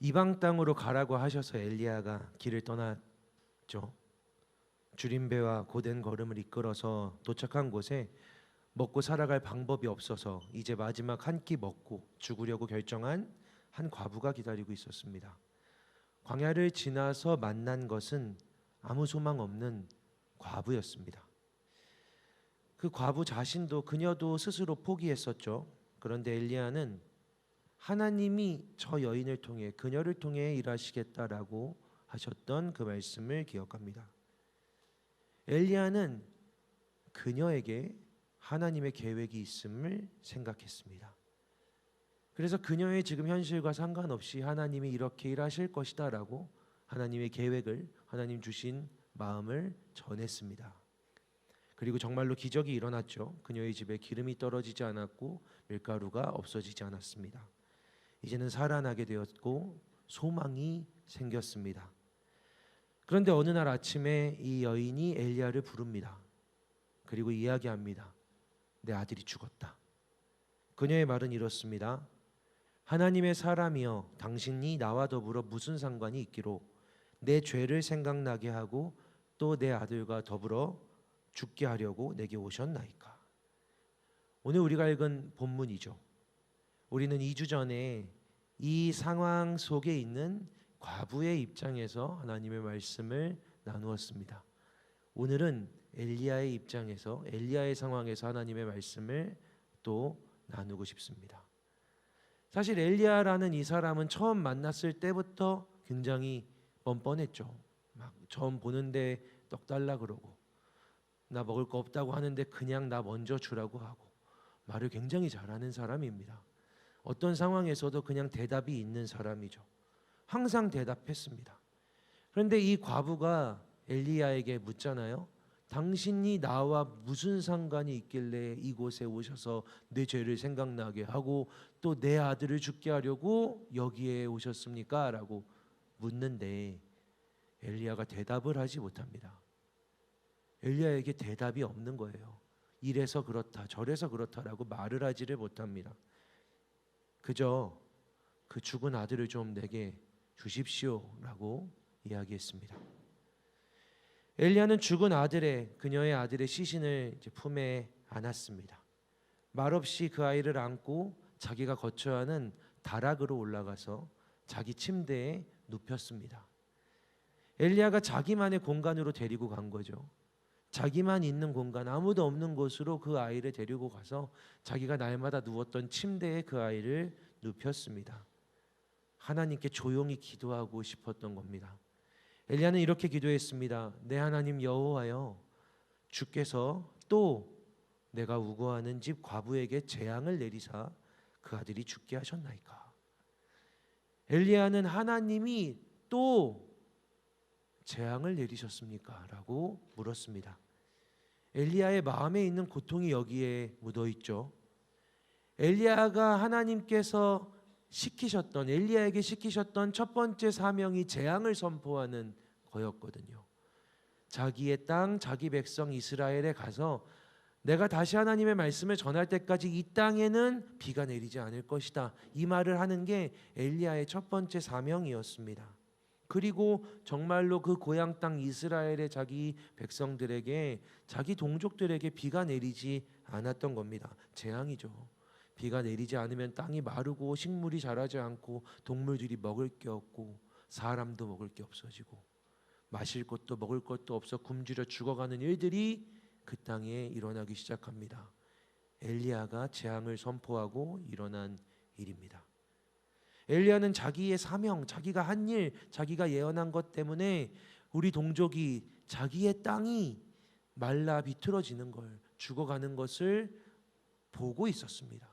이방 땅으로 가라고 하셔서 엘리야가 길을 떠났죠. 줄임배와 고된 걸음을 이끌어서 도착한 곳에 먹고 살아갈 방법이 없어서 이제 마지막 한 끼 먹고 죽으려고 결정한 한 과부가 기다리고 있었습니다. 광야를 지나서 만난 것은 아무 소망 없는 과부였습니다. 그 과부 자신도 그녀도 스스로 포기했었죠. 그런데 엘리야는 하나님이 저 여인을 통해 그녀를 통해 일하시겠다라고 하셨던 그 말씀을 기억합니다. 엘리야는 그녀에게 하나님의 계획이 있음을 생각했습니다. 그래서 그녀의 지금 현실과 상관없이 하나님이 이렇게 일하실 것이다라고 하나님의 계획을, 하나님 주신 마음을 전했습니다. 그리고 정말로 기적이 일어났죠. 그녀의 집에 기름이 떨어지지 않았고 밀가루가 없어지지 않았습니다. 이제는 살아나게 되었고 소망이 생겼습니다. 그런데 어느 날 아침에 이 여인이 엘리야를 부릅니다. 그리고 이야기합니다. 내 아들이 죽었다. 그녀의 말은 이렇습니다. 하나님의 사람이여, 당신이 나와 더불어 무슨 상관이 있기로 내 죄를 생각나게 하고 또 내 아들과 더불어 죽게 하려고 내게 오셨나이까. 오늘 우리가 읽은 본문이죠. 우리는 2주 전에 이 상황 속에 있는 과부의 입장에서 하나님의 말씀을 나누었습니다. 오늘은 엘리야의 입장에서, 엘리야의 상황에서 하나님의 말씀을 또 나누고 싶습니다. 사실 엘리야라는 이 사람은 처음 만났을 때부터 굉장히 뻔뻔했죠. 막 처음 보는데 떡 달라 그러고, 나 먹을 거 없다고 하는데 그냥 나 먼저 주라고 하고, 말을 굉장히 잘하는 사람입니다. 어떤 상황에서도 그냥 대답이 있는 사람이죠. 항상 대답했습니다. 그런데 이 과부가 엘리야에게 묻잖아요. 당신이 나와 무슨 상관이 있길래 이곳에 오셔서 내 죄를 생각나게 하고 또 내 아들을 죽게 하려고 여기에 오셨습니까? 라고 묻는데 엘리야가 대답을 하지 못합니다. 엘리야에게 대답이 없는 거예요. 이래서 그렇다 저래서 그렇다라고 말을 하지를 못합니다. 그저 그 죽은 아들을 좀 내게 주십시오라고 이야기했습니다. 엘리야는 죽은 그녀의 아들의 시신을 품에 안았습니다. 말없이 그 아이를 안고 자기가 거쳐야 하는 다락으로 올라가서 자기 침대에 눕혔습니다. 엘리야가 자기만의 공간으로 데리고 간 거죠. 자기만 있는 공간, 아무도 없는 곳으로 그 아이를 데리고 가서 자기가 날마다 누웠던 침대에 그 아이를 눕혔습니다. 하나님께 조용히 기도하고 싶었던 겁니다. 엘리야는 이렇게 기도했습니다. 내 하나님 여호와여, 주께서 또 내가 우거하는 집 과부에게 재앙을 내리사 그 아들이 죽게 하셨나이까. 엘리야는 하나님이 또 재앙을 내리셨습니까? 라고 물었습니다. 엘리야의 마음에 있는 고통이 여기에 묻어 있죠. 엘리야가 하나님께서 엘리야에게 시키셨던 첫 번째 사명이 재앙을 선포하는 거였거든요. 자기의 땅, 자기 백성 이스라엘에 가서 내가 다시 하나님의 말씀을 전할 때까지 이 땅에는 비가 내리지 않을 것이다. 이 말을 하는 게 엘리야의 첫 번째 사명이었습니다. 그리고 정말로 그 고향 땅 이스라엘의 자기 백성들에게, 자기 동족들에게 비가 내리지 않았던 겁니다. 재앙이죠. 비가 내리지 않으면 땅이 마르고 식물이 자라지 않고 동물들이 먹을 게 없고 사람도 먹을 게 없어지고 마실 것도 먹을 것도 없어 굶주려 죽어가는 일들이 그 땅에 일어나기 시작합니다. 엘리야가 재앙을 선포하고 일어난 일입니다. 엘리야는 자기의 사명, 자기가 한 일, 자기가 예언한 것 때문에 우리 동족이 자기의 땅이 말라 비틀어지는 걸, 죽어가는 것을 보고 있었습니다.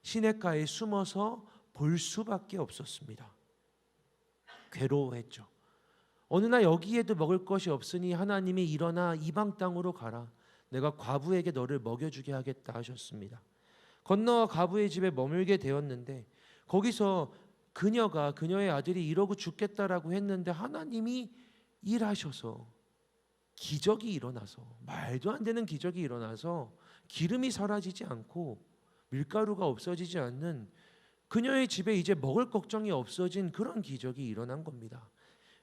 시냇가에 숨어서 볼 수밖에 없었습니다. 괴로워했죠. 어느 날 여기에도 먹을 것이 없으니 하나님이 일어나 이방 땅으로 가라. 내가 과부에게 너를 먹여주게 하겠다 하셨습니다. 건너와 과부의 집에 머물게 되었는데 거기서 그녀의 아들이 이러고 죽겠다라고 했는데 하나님이 일하셔서 기적이 일어나서, 말도 안 되는 기적이 일어나서 기름이 사라지지 않고 밀가루가 없어지지 않는 그녀의 집에 이제 먹을 걱정이 없어진 그런 기적이 일어난 겁니다.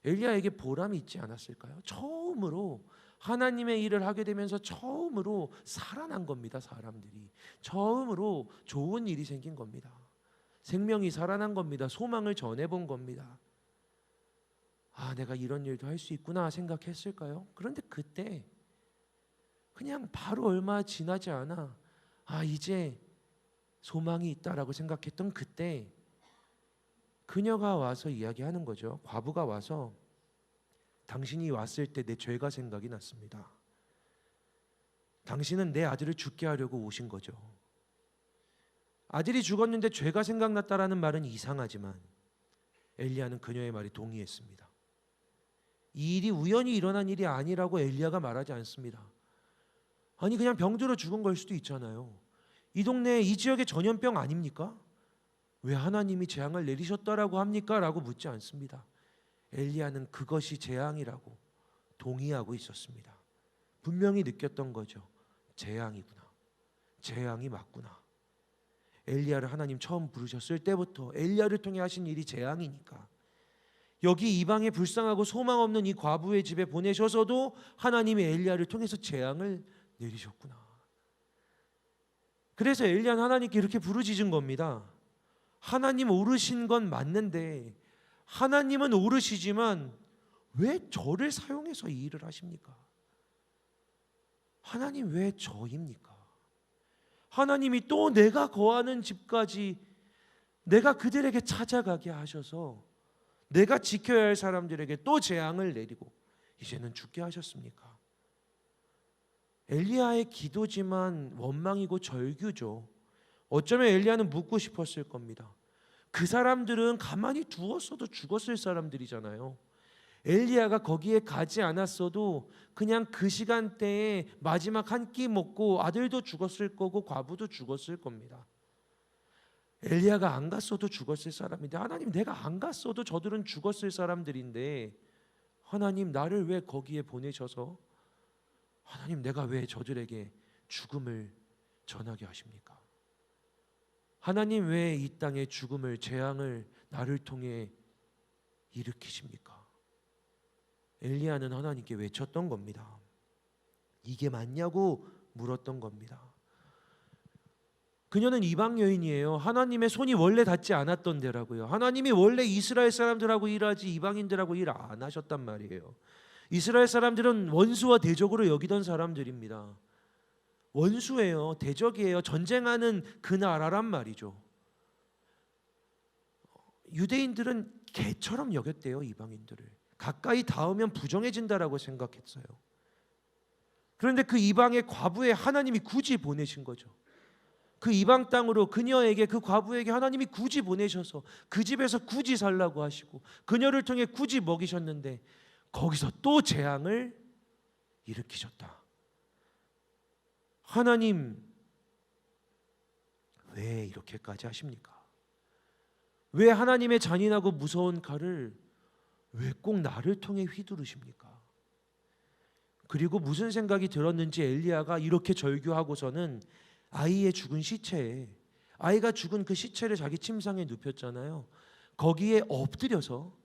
엘리야에게 보람이 있지 않았을까요? 처음으로 하나님의 일을 하게 되면서 처음으로 살아난 겁니다. 사람들이 처음으로 좋은 일이 생긴 겁니다. 생명이 살아난 겁니다. 소망을 전해본 겁니다. 아, 내가 이런 일도 할 수 있구나 생각했을까요? 그런데 그때 그냥 바로 얼마 지나지 않아 이제 소망이 있다라고 생각했던 그때 그녀가 와서 이야기하는 거죠. 과부가 와서 당신이 왔을 때 내 죄가 생각이 났습니다. 당신은 내 아들을 죽게 하려고 오신 거죠. 아들이 죽었는데 죄가 생각났다라는 말은 이상하지만 엘리야는 그녀의 말에 동의했습니다. 이 일이 우연히 일어난 일이 아니라고 엘리야가 말하지 않습니다. 아니 그냥 병들어 죽은 걸 수도 있잖아요. 이 동네 이 지역의 전염병 아닙니까? 왜 하나님이 재앙을 내리셨다라고 합니까? 라고 묻지 않습니다. 엘리야는 그것이 재앙이라고 동의하고 있었습니다. 분명히 느꼈던 거죠. 재앙이구나. 재앙이 맞구나. 엘리야를 하나님 처음 부르셨을 때부터 엘리야를 통해 하신 일이 재앙이니까 여기 이방에 불쌍하고 소망 없는 이 과부의 집에 보내셔서도 하나님이 엘리야를 통해서 재앙을 내리셨구나. 그래서 엘리야는 하나님께 이렇게 부르짖은 겁니다. 하나님 오르신 건 맞는데 하나님은 오르시지만 왜 저를 사용해서 이 일을 하십니까? 하나님 왜 저입니까? 하나님이 또 내가 거하는 집까지 내가 그들에게 찾아가게 하셔서 내가 지켜야 할 사람들에게 또 재앙을 내리고 이제는 죽게 하셨습니까? 엘리야의 기도지만 원망이고 절규죠. 어쩌면 엘리야는 묻고 싶었을 겁니다. 그 사람들은 가만히 두었어도 죽었을 사람들이잖아요. 엘리야가 거기에 가지 않았어도 그냥 그 시간대에 마지막 한 끼 먹고 아들도 죽었을 거고 과부도 죽었을 겁니다. 엘리야가 안 갔어도 죽었을 사람인데 하나님 내가 안 갔어도 저들은 죽었을 사람들인데 하나님 나를 왜 거기에 보내셔서 하나님 내가 왜 저들에게 죽음을 전하게 하십니까? 하나님 왜 이 땅에 죽음을 재앙을 나를 통해 일으키십니까? 엘리야는 하나님께 외쳤던 겁니다. 이게 맞냐고 물었던 겁니다. 그녀는 이방 여인이에요. 하나님의 손이 원래 닿지 않았던 데라고요. 하나님이 원래 이스라엘 사람들하고 일하지 이방인들하고 일 안 하셨단 말이에요. 이스라엘 사람들은 원수와 대적으로 여기던 사람들입니다. 원수예요. 대적이에요. 전쟁하는 그 나라란 말이죠. 유대인들은 개처럼 여겼대요. 이방인들을. 가까이 닿으면 부정해진다라고 생각했어요. 그런데 그 이방의 과부에 하나님이 굳이 보내신 거죠. 그 이방 땅으로 그녀에게 그 과부에게 하나님이 굳이 보내셔서 그 집에서 굳이 살라고 하시고 그녀를 통해 굳이 먹이셨는데 거기서 또 재앙을 일으키셨다. 하나님 왜 이렇게까지 하십니까? 왜 하나님의 잔인하고 무서운 칼을 왜 꼭 나를 통해 휘두르십니까? 그리고 무슨 생각이 들었는지 엘리야가 이렇게 절규하고서는 아이의 죽은 시체에 아이가 죽은 그 시체를 자기 침상에 눕혔잖아요. 거기에 엎드려서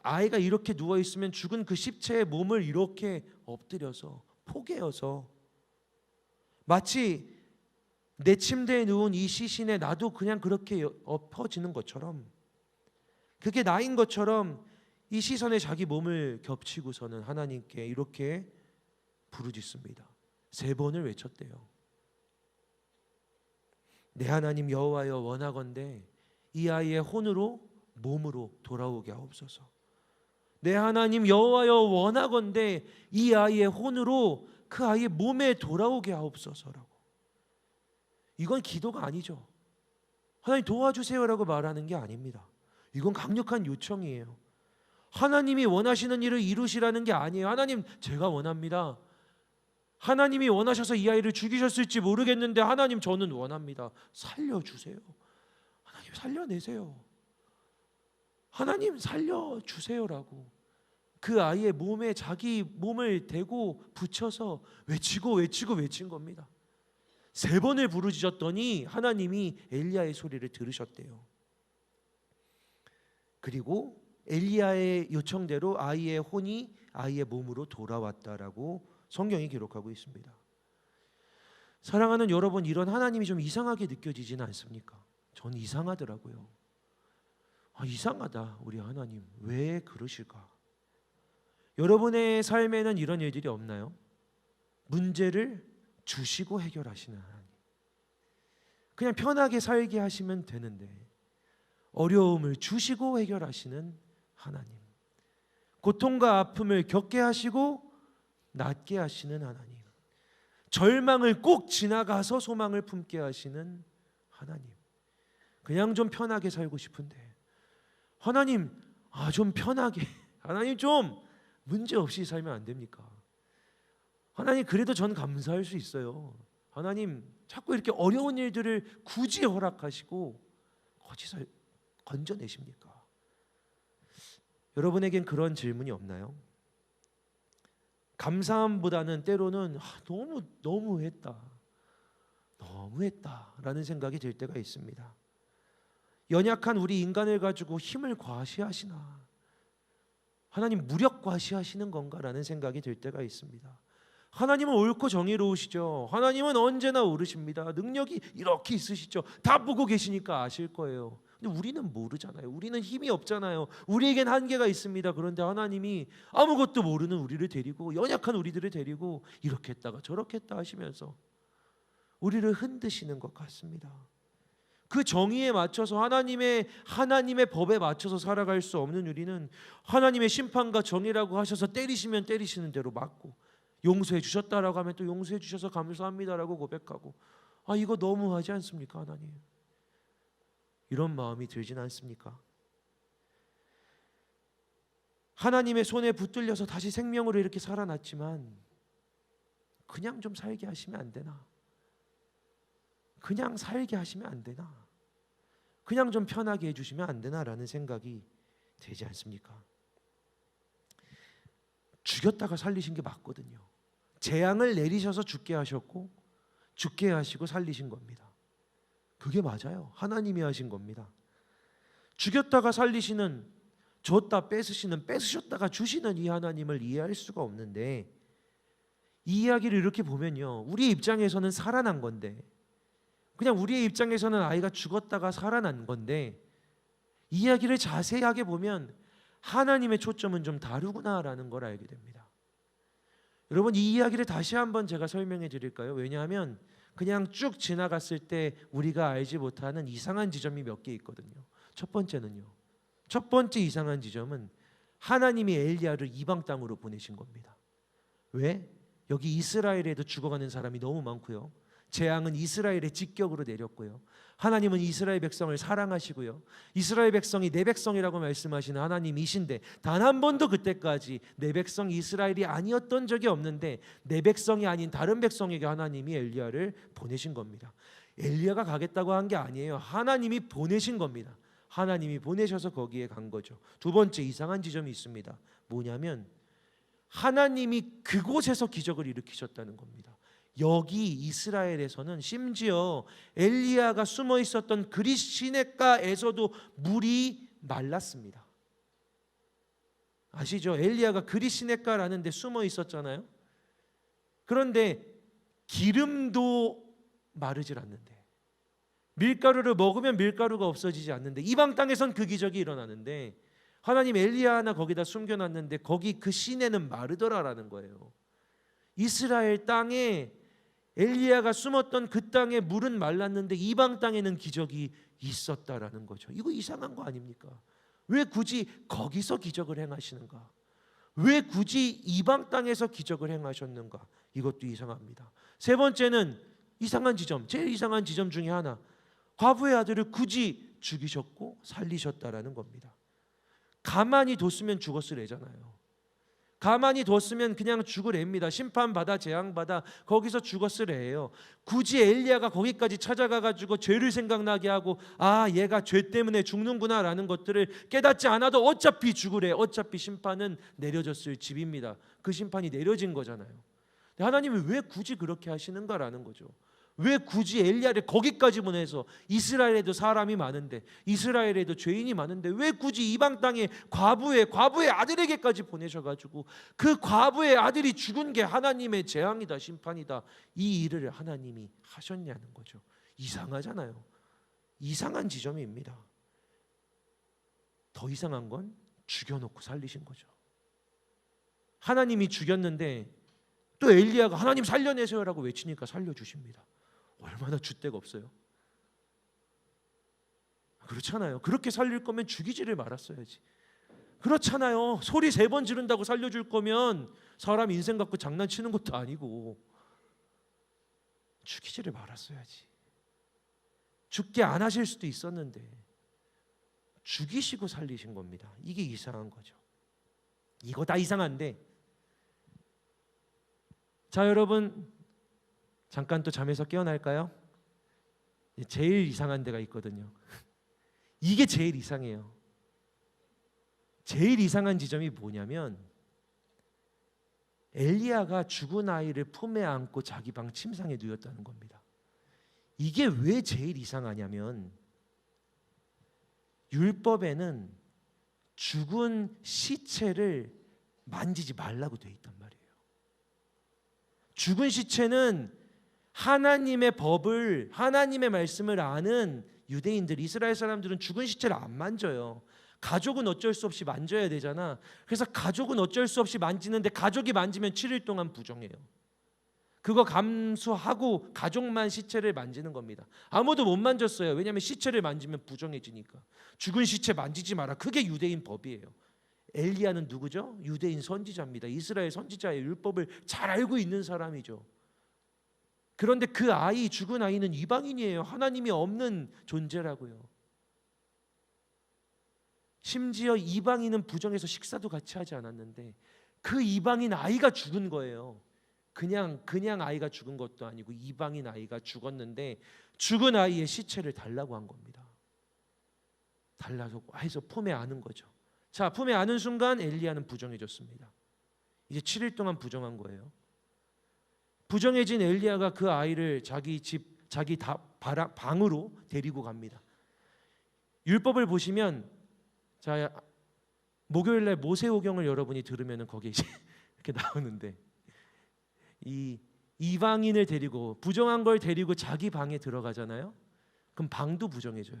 아이가 이렇게 누워 있으면 죽은 그 시체의 몸을 이렇게 엎드려서 포개어서 마치 내 침대에 누운 이 시신에 나도 그냥 그렇게 엎어지는 것처럼 그게 나인 것처럼 이 시선에 자기 몸을 겹치고서는 하나님께 이렇게 부르짖습니다. 3번을 외쳤대요. 내 하나님 여호와여 원하건대 이 아이의 혼으로 몸으로 돌아오게 하옵소서. 내 하나님 여호와여 원하건대 이 아이의 혼으로 그 아이의 몸에 돌아오게 하옵소서라고. 이건 기도가 아니죠. 하나님 도와주세요라고 말하는 게 아닙니다. 이건 강력한 요청이에요. 하나님이 원하시는 일을 이루시라는 게 아니에요. 하나님 제가 원합니다. 하나님이 원하셔서 이 아이를 죽이셨을지 모르겠는데 하나님 저는 원합니다. 살려주세요. 하나님 살려내세요. 하나님 살려주세요라고 그 아이의 몸에 자기 몸을 대고 붙여서 외친 겁니다. 3번을 부르짖었더니 하나님이 엘리야의 소리를 들으셨대요. 그리고 엘리야의 요청대로 아이의 혼이 아이의 몸으로 돌아왔다라고 성경이 기록하고 있습니다. 사랑하는 여러분, 이런 하나님이 좀 이상하게 느껴지지는 않습니까? 전 이상하더라고요. 이상하다, 우리 하나님 왜 그러실까? 여러분의 삶에는 이런 일들이 없나요? 문제를 주시고 해결하시는 하나님, 그냥 편하게 살게 하시면 되는데 어려움을 주시고 해결하시는 하나님, 고통과 아픔을 겪게 하시고 낫게 하시는 하나님, 절망을 꼭 지나가서 소망을 품게 하시는 하나님. 그냥 좀 편하게 살고 싶은데 하나님, 좀 편하게, 하나님 좀 문제 없이 살면 안 됩니까? 하나님, 그래도 전 감사할 수 있어요. 하나님, 자꾸 이렇게 어려운 일들을 굳이 허락하시고 거기서 건져내십니까? 여러분에겐 그런 질문이 없나요? 감사함보다는 때로는 너무했다라는 생각이 들 때가 있습니다. 연약한 우리 인간을 가지고 힘을 과시하시나, 하나님 무력 과시하시는 건가라는 생각이 들 때가 있습니다. 하나님은 옳고 정의로우시죠. 하나님은 언제나 옳으십니다. 능력이 이렇게 있으시죠. 다 보고 계시니까 아실 거예요. 근데 우리는 모르잖아요. 우리는 힘이 없잖아요. 우리에겐 한계가 있습니다. 그런데 하나님이 아무것도 모르는 우리를 데리고, 연약한 우리들을 데리고 이렇게 했다가 저렇게 했다 하시면서 우리를 흔드시는 것 같습니다. 그 정의에 맞춰서 하나님의 법에 맞춰서 살아갈 수 없는 우리는 하나님의 심판과 정의라고 하셔서 때리시면 때리시는 대로 맞고, 용서해 주셨다라고 하면 또 용서해 주셔서 감사합니다라고 고백하고, 이거 너무하지 않습니까? 하나님, 이런 마음이 들진 않습니까? 하나님의 손에 붙들려서 다시 생명으로 이렇게 살아났지만 그냥 좀 살게 하시면 안 되나? 그냥 살게 하시면 안 되나? 그냥 좀 편하게 해주시면 안 되나라는 생각이 되지 않습니까? 죽였다가 살리신 게 맞거든요. 재앙을 내리셔서 죽게 하셨고 죽게 하시고 살리신 겁니다. 그게 맞아요. 하나님이 하신 겁니다. 죽였다가 살리시는, 줬다 뺏으시는, 뺏으셨다가 주시는 이 하나님을 이해할 수가 없는데, 이 이야기를 이렇게 보면요, 우리 입장에서는 살아난 건데, 그냥 우리의 입장에서는 아이가 죽었다가 살아난 건데, 이야기를 자세하게 보면 하나님의 초점은 좀 다르구나라는 걸 알게 됩니다. 여러분, 이 이야기를 다시 한번 제가 설명해 드릴까요? 왜냐하면 그냥 쭉 지나갔을 때 우리가 알지 못하는 이상한 지점이 몇 개 있거든요. 첫 번째 이상한 지점은 하나님이 엘리야를 이방 땅으로 보내신 겁니다. 왜? 여기 이스라엘에도 죽어가는 사람이 너무 많고요. 재앙은 이스라엘의 직격으로 내렸고요. 하나님은 이스라엘 백성을 사랑하시고요. 이스라엘 백성이 내 백성이라고 말씀하시는 하나님이신데 단 한 번도 그때까지 내 백성 이스라엘이 아니었던 적이 없는데 내 백성이 아닌 다른 백성에게 하나님이 엘리야를 보내신 겁니다. 엘리야가 가겠다고 한 게 아니에요. 하나님이 보내신 겁니다. 하나님이 보내셔서 거기에 간 거죠. 두 번째 이상한 지점이 있습니다. 뭐냐면 하나님이 그곳에서 기적을 일으키셨다는 겁니다. 여기 이스라엘에서는 심지어 엘리야가 숨어 있었던 그릿시냇가에서도 물이 말랐습니다. 아시죠? 엘리야가 그릿시냇가라는 데 숨어 있었잖아요. 그런데 기름도 마르질 않는데, 밀가루를 먹으면 밀가루가 없어지지 않는데, 이방 땅에선 그 기적이 일어나는데 하나님 엘리야 하나 거기다 숨겨놨는데 거기 그 시내는 마르더라라는 거예요. 이스라엘 땅에 엘리야가 숨었던 그 땅에 물은 말랐는데 이방 땅에는 기적이 있었다라는 거죠. 이거 이상한 거 아닙니까? 왜 굳이 거기서 기적을 행하시는가? 왜 굳이 이방 땅에서 기적을 행하셨는가? 이것도 이상합니다. 세 번째는 이상한 지점, 제일 이상한 지점 중에 하나, 과부의 아들을 굳이 죽이셨고 살리셨다라는 겁니다. 가만히 뒀으면 죽었을 애잖아요. 가만히 뒀으면 그냥 죽을 애입니다. 심판받아 재앙받아 거기서 죽었을 애예요. 굳이 엘리야가 거기까지 찾아가가지고 죄를 생각나게 하고 얘가 죄 때문에 죽는구나 라는 것들을 깨닫지 않아도 어차피 죽을 애, 어차피 심판은 내려졌을 집입니다. 그 심판이 내려진 거잖아요. 하나님이 왜 굳이 그렇게 하시는가라는 거죠. 왜 굳이 엘리야를 거기까지 보내서 이스라엘에도 사람이 많은데 이스라엘에도 죄인이 많은데 왜 굳이 이방 땅에 과부의 아들에게까지 보내셔가지고 그 과부의 아들이 죽은 게 하나님의 재앙이다 심판이다 이 일을 하나님이 하셨냐는 거죠. 이상하잖아요. 이상한 지점입니다. 더 이상한 건 죽여놓고 살리신 거죠. 하나님이 죽였는데 또 엘리야가 하나님 살려내세요라고 외치니까 살려주십니다. 얼마나 줏대가 없어요. 그렇잖아요. 그렇게 살릴 거면 죽이지를 말았어야지. 그렇잖아요. 소리 3번 지른다고 살려줄 거면 사람 인생 갖고 장난치는 것도 아니고 죽이지를 말았어야지. 죽게 안 하실 수도 있었는데 죽이시고 살리신 겁니다. 이게 이상한 거죠. 이거 다 이상한데 자 여러분 잠깐 또 잠에서 깨어날까요? 제일 이상한 데가 있거든요. 이게 제일 이상해요. 제일 이상한 지점이 뭐냐면 엘리야가 죽은 아이를 품에 안고 자기 방 침상에 누웠다는 겁니다. 이게 왜 제일 이상하냐면 율법에는 죽은 시체를 만지지 말라고 돼 있단 말이에요. 죽은 시체는 하나님의 법을 하나님의 말씀을 아는 유대인들 이스라엘 사람들은 죽은 시체를 안 만져요. 가족은 어쩔 수 없이 만져야 되잖아. 그래서 가족은 어쩔 수 없이 만지는데 가족이 만지면 7일 동안 부정해요. 그거 감수하고 가족만 시체를 만지는 겁니다. 아무도 못 만졌어요. 왜냐하면 시체를 만지면 부정해지니까. 죽은 시체 만지지 마라. 그게 유대인 법이에요. 엘리야는 누구죠? 유대인 선지자입니다. 이스라엘 선지자의 율법을 잘 알고 있는 사람이죠. 그런데 그 아이, 죽은 아이는 이방인이에요. 하나님이 없는 존재라고요. 심지어 이방인은 부정해서 식사도 같이 하지 않았는데 그 이방인 아이가 죽은 거예요. 그냥 아이가 죽은 것도 아니고 이방인 아이가 죽었는데 죽은 아이의 시체를 달라고 한 겁니다. 달라서 해서 품에 안은 거죠. 자, 품에 안은 순간 엘리야는 부정해졌습니다. 이제 7일 동안 부정한 거예요. 부정해진 엘리야가 그 아이를 자기 집, 자기 방으로 데리고 갑니다. 율법을 보시면 자 목요일날 모세오경을 여러분이 들으면 거기에 이렇게 나오는데 이 이방인을 데리고 부정한 걸 데리고 자기 방에 들어가잖아요. 그럼 방도 부정해져요.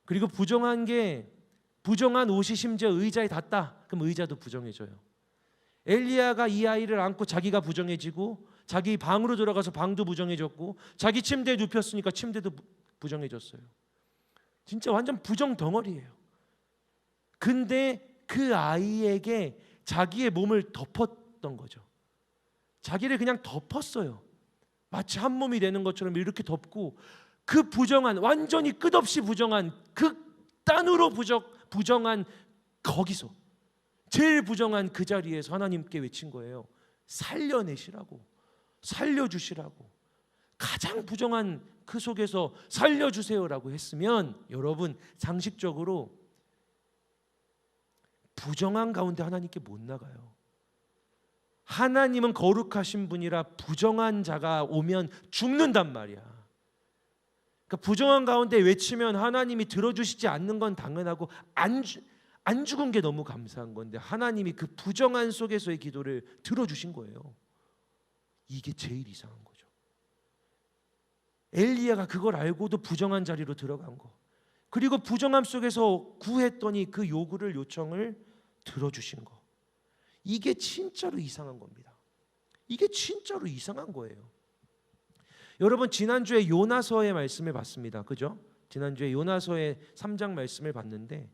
그리고 부정한 옷이 심지어 의자에 닿다. 그럼 의자도 부정해져요. 엘리야가 이 아이를 안고 자기가 부정해지고 자기 방으로 들어가서 방도 부정해졌고 자기 침대에 눕혔으니까 침대도 부정해졌어요. 진짜 완전 부정 덩어리예요. 근데 그 아이에게 자기의 몸을 덮었던 거죠. 자기를 그냥 덮었어요. 마치 한 몸이 되는 것처럼 이렇게 덮고 그 부정한 완전히 끝없이 부정한 극단으로 부정한 거기서 제일 부정한 그 자리에서 하나님께 외친 거예요. 살려내시라고, 살려주시라고. 가장 부정한 그 속에서 살려주세요라고 했으면 여러분 상식적으로 부정한 가운데 하나님께 못 나가요. 하나님은 거룩하신 분이라 부정한 자가 오면 죽는단 말이야. 그러니까 부정한 가운데 외치면 하나님이 들어주시지 않는 건 당연하고 안 죽은 게 너무 감사한 건데 하나님이 그 부정한 속에서의 기도를 들어주신 거예요. 이게 제일 이상한 거죠. 엘리야가 그걸 알고도 부정한 자리로 들어간 거. 그리고 부정함 속에서 구했더니 그 요청을 들어주신 거. 이게 진짜로 이상한 겁니다. 이게 진짜로 이상한 거예요. 여러분 지난주에 요나서의 말씀을 봤습니다. 그죠? 지난주에 요나서의 3장 말씀을 봤는데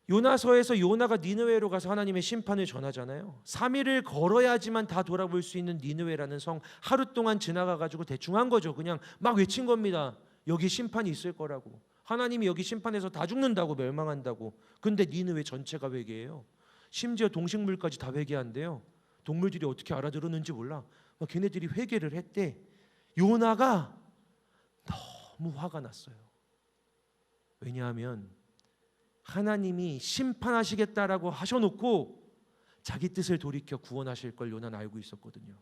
요나서에서 요나가 니느웨로 가서 하나님의 심판을 전하잖아요. 3일을 걸어야지만 다 돌아볼 수 있는 니느웨라는 성 하루 동안 지나가가지고 대충 한 거죠. 그냥 막 외친 겁니다. 여기 심판이 있을 거라고. 하나님이 여기 심판해서 다 죽는다고 멸망한다고. 근데 니느웨 전체가 회개해요. 심지어 동식물까지 다 회개한대요. 동물들이 어떻게 알아들었는지 몰라. 막 걔네들이 회개를 했대. 요나가 너무 화가 났어요. 왜냐하면 하나님이 심판하시겠다라고 하셔놓고 자기 뜻을 돌이켜 구원하실 걸 요나는 알고 있었거든요.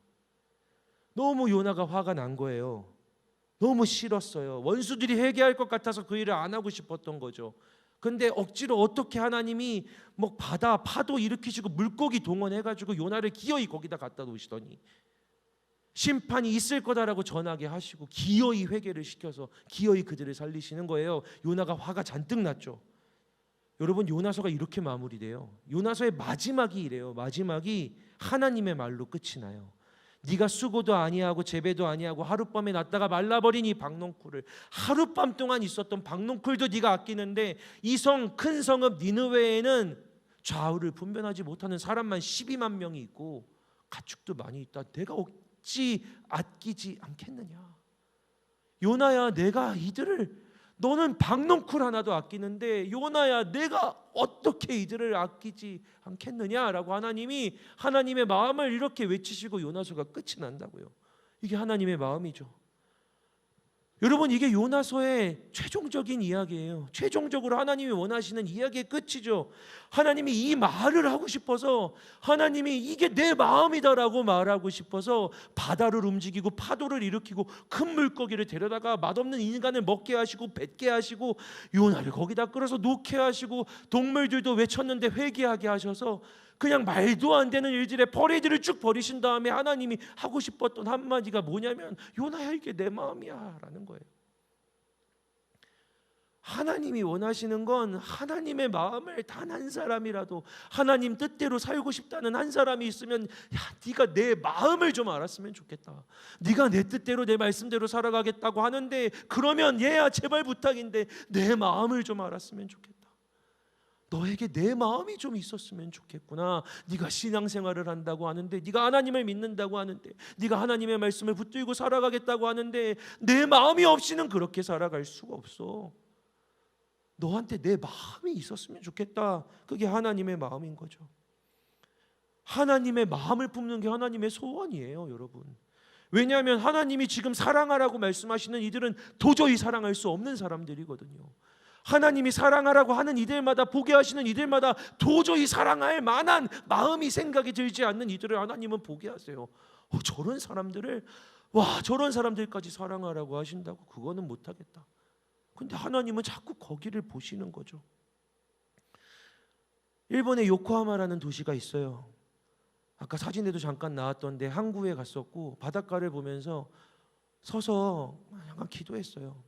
너무 요나가 화가 난 거예요. 너무 싫었어요. 원수들이 회개할 것 같아서 그 일을 안 하고 싶었던 거죠. 근데 억지로 어떻게 하나님이 뭐 바다 파도 일으키시고 물고기 동원해가지고 요나를 기어이 거기다 갖다 놓으시더니 심판이 있을 거다라고 전하게 하시고 기어이 회개를 시켜서 기어이 그들을 살리시는 거예요. 요나가 화가 잔뜩 났죠. 여러분, 요나서가 이렇게 마무리돼요. 요나서의 마지막이 이래요. 마지막이 하나님의 말로 끝이 나요. 네가 수고도 아니하고 재배도 아니하고 하룻밤에 났다가 말라버린 이 박농쿨을, 하룻밤 동안 있었던 박농쿨도 네가 아끼는데 이 성, 큰 성읍 니느웨에는 좌우를 분별하지 못하는 사람만 12만 명이 있고 가축도 많이 있다. 내가 어찌 아끼지 않겠느냐. 요나야, 내가 이들을, 너는 박농쿨 하나도 아끼는데 요나야, 내가 어떻게 이들을 아끼지 않겠느냐라고 하나님이 하나님의 마음을 이렇게 외치시고 요나서가 끝이 난다고요. 이게 하나님의 마음이죠. 여러분, 이게 요나서의 최종적인 이야기예요. 최종적으로 하나님이 원하시는 이야기의 끝이죠. 하나님이 이 말을 하고 싶어서, 하나님이 이게 내 마음이다라고 말하고 싶어서 바다를 움직이고 파도를 일으키고 큰 물고기를 데려다가 맛없는 인간을 먹게 하시고 뱉게 하시고 요나를 거기다 끌어서 놓게 하시고 동물들도 외쳤는데 회개하게 하셔서 그냥 말도 안 되는 일들의 퍼레이드를 쭉 벌이신 다음에 하나님이 하고 싶었던 한마디가 뭐냐면 요나야, 이게 내 마음이야 라는 거예요. 하나님이 원하시는 건 하나님의 마음을 단 한 사람이라도, 하나님 뜻대로 살고 싶다는 한 사람이 있으면, 야, 네가 내 마음을 좀 알았으면 좋겠다. 네가 내 뜻대로 내 말씀대로 살아가겠다고 하는데, 그러면 얘야 제발 부탁인데 내 마음을 좀 알았으면 좋겠다. 너에게 내 마음이 좀 있었으면 좋겠구나. 네가 신앙생활을 한다고 하는데, 네가 하나님을 믿는다고 하는데, 네가 하나님의 말씀을 붙들고 살아가겠다고 하는데 내 마음이 없이는 그렇게 살아갈 수가 없어. 너한테 내 마음이 있었으면 좋겠다. 그게 하나님의 마음인 거죠. 하나님의 마음을 품는 게 하나님의 소원이에요, 여러분. 왜냐하면 하나님이 지금 사랑하라고 말씀하시는 이들은 도저히 사랑할 수 없는 사람들이거든요. 하나님이 사랑하라고 하는 이들마다, 보게 하시는 이들마다 도저히 사랑할 만한 마음이, 생각이 들지 않는 이들을 하나님은 보게 하세요. 저런 사람들을, 저런 사람들까지 사랑하라고 하신다고? 그거는 못하겠다. 근데 하나님은 자꾸 거기를 보시는 거죠. 일본의 요코하마라는 도시가 있어요. 아까 사진에도 잠깐 나왔던데 항구에 갔었고 바닷가를 보면서 서서 약간 기도했어요.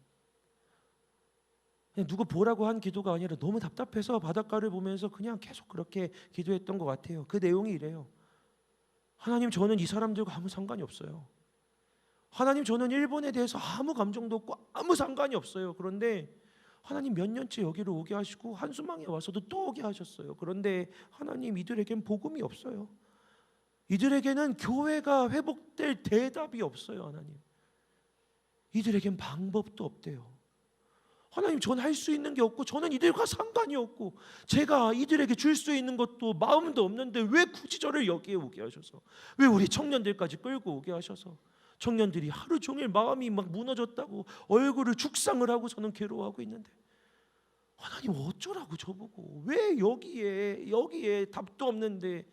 그냥 누구 보라고 한 기도가 아니라 너무 답답해서 바닷가를 보면서 그냥 계속 그렇게 기도했던 것 같아요. 그 내용이 이래요. 하나님, 저는 이 사람들과 아무 상관이 없어요. 하나님, 저는 일본에 대해서 아무 감정도 없고 아무 상관이 없어요. 그런데 하나님 몇 년째 여기로 오게 하시고 한수망에 와서도 또 오게 하셨어요. 그런데 하나님, 이들에겐 복음이 없어요. 이들에게는 교회가 회복될 대답이 없어요. 하나님, 이들에겐 방법도 없대요. 하나님, 저는 할 수 있는 게 없고 저는 이들과 상관이 없고 제가 이들에게 줄 수 있는 것도 마음도 없는데 왜 굳이 저를 여기에 오게 하셔서, 왜 우리 청년들까지 끌고 오게 하셔서, 청년들이 하루 종일 마음이 막 무너졌다고 얼굴을 죽상을 하고 저는 괴로워하고 있는데 하나님 어쩌라고 저보고 왜 여기에 답도 없는데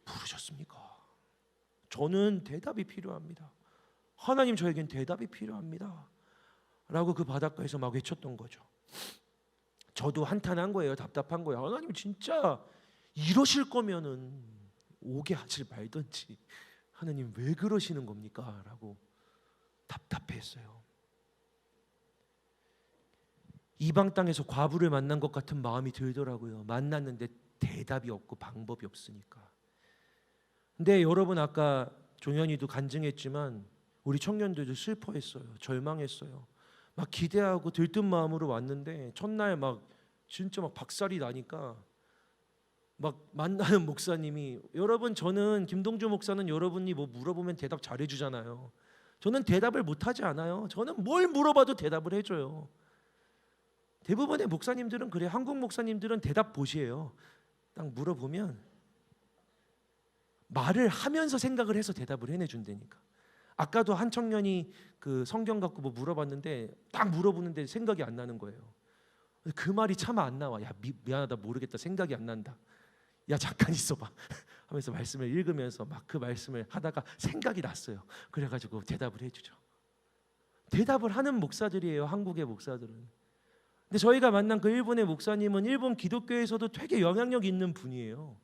부르셨습니까? 저는 대답이 필요합니다. 하나님, 저에겐 대답이 필요합니다 라고 그 바닷가에서 막 외쳤던 거죠. 저도 한탄한 거예요. 답답한 거예요. 하나님, 진짜 이러실 거면은 오게 하질 말든지 하나님 왜 그러시는 겁니까? 라고 답답했어요. 이방 땅에서 과부를 만난 것 같은 마음이 들더라고요. 만났는데 대답이 없고 방법이 없으니까. 근데 여러분, 아까 종현이도 간증했지만 우리 청년들도 슬퍼했어요. 절망했어요. 막 기대하고 들뜬 마음으로 왔는데 첫날 막 진짜 막 박살이 나니까 막 만나는 목사님이, 여러분, 저는 김동주 목사는 여러분이 뭐 물어보면 대답 잘해 주잖아요. 저는 대답을 못 하지 않아요. 저는 뭘 물어봐도 대답을 해줘요. 대부분의 목사님들은 그래. 한국 목사님들은 대답 보시에요. 딱 물어보면 말을 하면서 생각을 해서 대답을 해내준다니까. 아까도 한 청년이 그 성경 갖고 뭐 물어봤는데 딱 물어보는데 생각이 안 나는 거예요. 그 말이 참 안 나와. 야, 미안하다, 모르겠다, 생각이 안 난다. 야 잠깐 있어봐 하면서 말씀을 읽으면서 막 그 말씀을 하다가 생각이 났어요. 그래가지고 대답을 해주죠. 대답을 하는 목사들이에요, 한국의 목사들은. 근데 저희가 만난 그 일본의 목사님은 일본 기독교에서도 되게 영향력 있는 분이에요.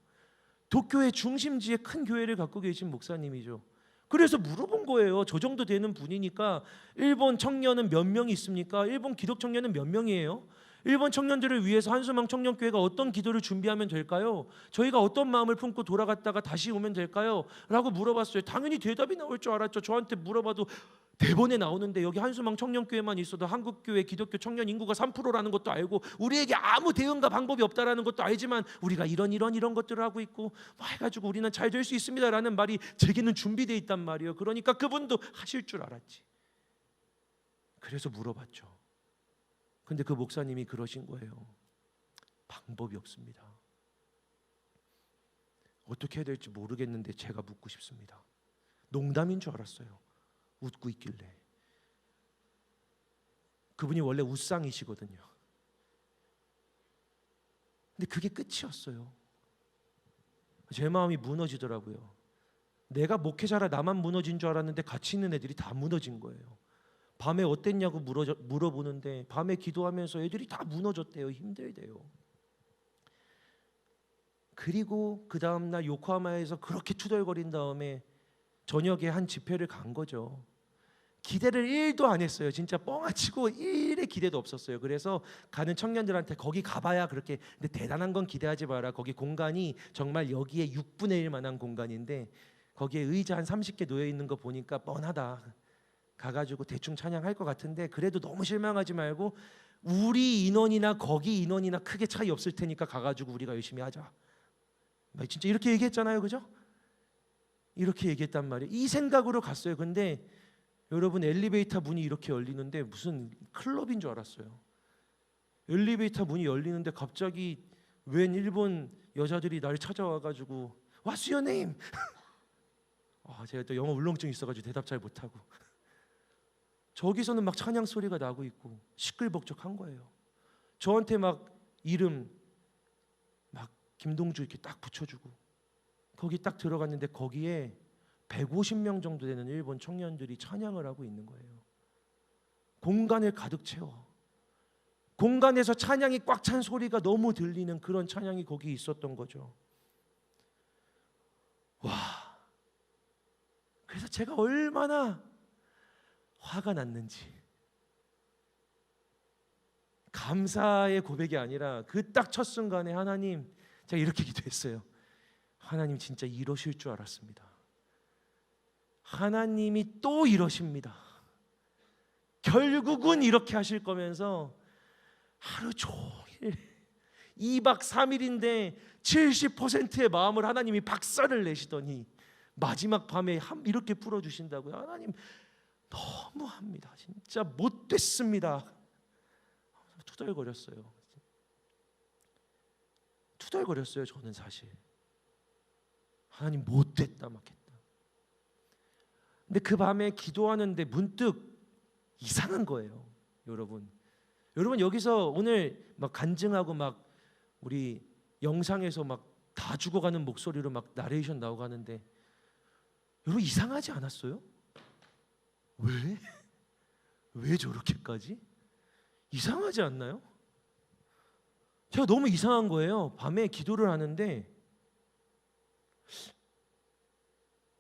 도쿄의 중심지에 큰 교회를 갖고 계신 목사님이죠. 그래서 물어본 거예요. 저 정도 되는 분이니까 일본 청년은 몇 명이 있습니까? 일본 기독 청년은 몇 명이에요? 일본 청년들을 위해서 한수망 청년교회가 어떤 기도를 준비하면 될까요? 저희가 어떤 마음을 품고 돌아갔다가 다시 오면 될까요? 라고 물어봤어요. 당연히 대답이 나올 줄 알았죠. 저한테 물어봐도 대본에 나오는데 여기 한수망 청년교회만 있어도 한국교회 기독교 청년 인구가 3%라는 것도 알고 우리에게 아무 대응과 방법이 없다라는 것도 알지만 우리가 이런 것들을 하고 있고 뭐 해가지고 우리는 잘 될 수 있습니다라는 말이 제게는 준비되어 있단 말이에요. 그러니까 그분도 하실 줄 알았지. 그래서 물어봤죠. 근데 그 목사님이 그러신 거예요. 방법이 없습니다. 어떻게 해야 될지 모르겠는데 제가 묻고 싶습니다. 농담인 줄 알았어요. 웃고 있길래. 그분이 원래 웃상이시거든요. 근데 그게 끝이었어요. 제 마음이 무너지더라고요. 내가 목회자라 나만 무너진 줄 알았는데 같이 있는 애들이 다 무너진 거예요. 밤에 어땠냐고 물어보는데 밤에 기도하면서 애들이 다 무너졌대요. 힘들대요. 그리고 그 다음날 요코하마에서 그렇게 투덜거린 다음에 저녁에 한 집회를 간 거죠. 기대를 1도 안 했어요. 진짜 뻥아치고 1의 기대도 없었어요. 그래서 가는 청년들한테 거기 가봐야 그렇게, 근데 대단한 건 기대하지 마라. 거기 공간이 정말 여기에 6분의 1 만한 공간인데 거기에 의자 한 30개 놓여 있는 거 보니까 뻔하다. 가가지고 대충 찬양할 것 같은데 그래도 너무 실망하지 말고 우리 인원이나 거기 인원이나 크게 차이 없을 테니까 가가지고 우리가 열심히 하자. 진짜 이렇게 얘기했잖아요, 그죠? 이렇게 얘기했단 말이에요. 이 생각으로 갔어요. 근데 여러분 엘리베이터 문이 이렇게 열리는데 무슨 클럽인 줄 알았어요. 엘리베이터 문이 열리는데 갑자기 웬 일본 여자들이 날 찾아와가지고 What's your name? 제가 또 영어 울렁증 있어가지고 대답 잘 못하고 저기서는 막 찬양 소리가 나고 있고 시끌벅적한 거예요. 저한테 막 이름 막 김동주 이렇게 딱 붙여주고 거기 딱 들어갔는데 거기에 150명 정도 되는 일본 청년들이 찬양을 하고 있는 거예요. 공간을 가득 채워. 공간에서 찬양이 꽉 찬 소리가 너무 들리는 그런 찬양이 거기 있었던 거죠. 와, 그래서 제가 얼마나 화가 났는지, 감사의 고백이 아니라 그 딱 첫 순간에 하나님, 제가 이렇게 기도했어요. 하나님 진짜 이러실 줄 알았습니다. 하나님이 또 이러십니다. 결국은 이렇게 하실 거면서 하루 종일 2박 3일인데 70%의 마음을 하나님이 박살을 내시더니 마지막 밤에 이렇게 풀어주신다고요. 하나님 너무합니다. 진짜 못됐습니다. 투덜거렸어요. 저는 사실 하나님 못됐다 막 했다. 근데 그 밤에 기도하는데 문득 이상한 거예요. 여러분 여기서 오늘 막 간증하고 막 우리 영상에서 막 다 죽어가는 목소리로 막 나레이션 나오고 하는데 여러분 이상하지 않았어요? 왜 저렇게까지? 이상하지 않나요? 제가 너무 이상한 거예요. 밤에 기도를 하는데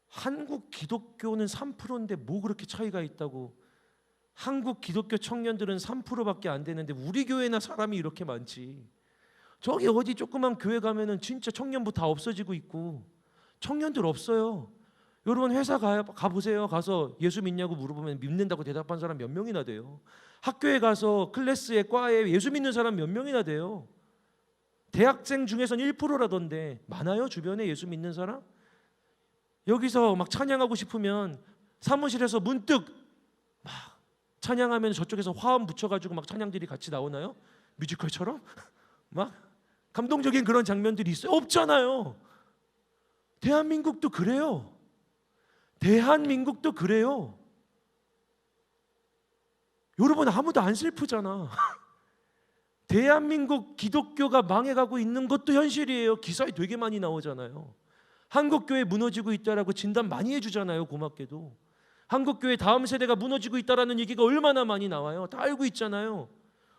한국 기독교는 3%인데 뭐 그렇게 차이가 있다고. 한국 기독교 청년들은 3%밖에 안 되는데 우리 교회나 사람이 이렇게 많지. 저기 어디 조그만 교회 가면은 진짜 청년부 다 없어지고 있고 청년들 없어요. 여러분 회사 가보세요. 가서 예수 믿냐고 물어보면 믿는다고 대답한 사람 몇 명이나 돼요. 학교에 가서 클래스에 과에 예수 믿는 사람 몇 명이나 돼요. 대학생 중에선 1%라던데 많아요? 주변에 예수 믿는 사람? 여기서 막 찬양하고 싶으면 사무실에서 문득 막 찬양하면 저쪽에서 화음 붙여가지고 막 찬양들이 같이 나오나요? 뮤지컬처럼? 막 감동적인 그런 장면들이 있어요? 없잖아요. 대한민국도 그래요. 대한민국도 그래요. 여러분 아무도 안 슬프잖아. 대한민국 기독교가 망해가고 있는 것도 현실이에요. 기사에 되게 많이 나오잖아요. 한국교회 무너지고 있다라고 진단 많이 해주잖아요. 고맙게도. 한국교회 다음 세대가 무너지고 있다라는 얘기가 얼마나 많이 나와요. 다 알고 있잖아요.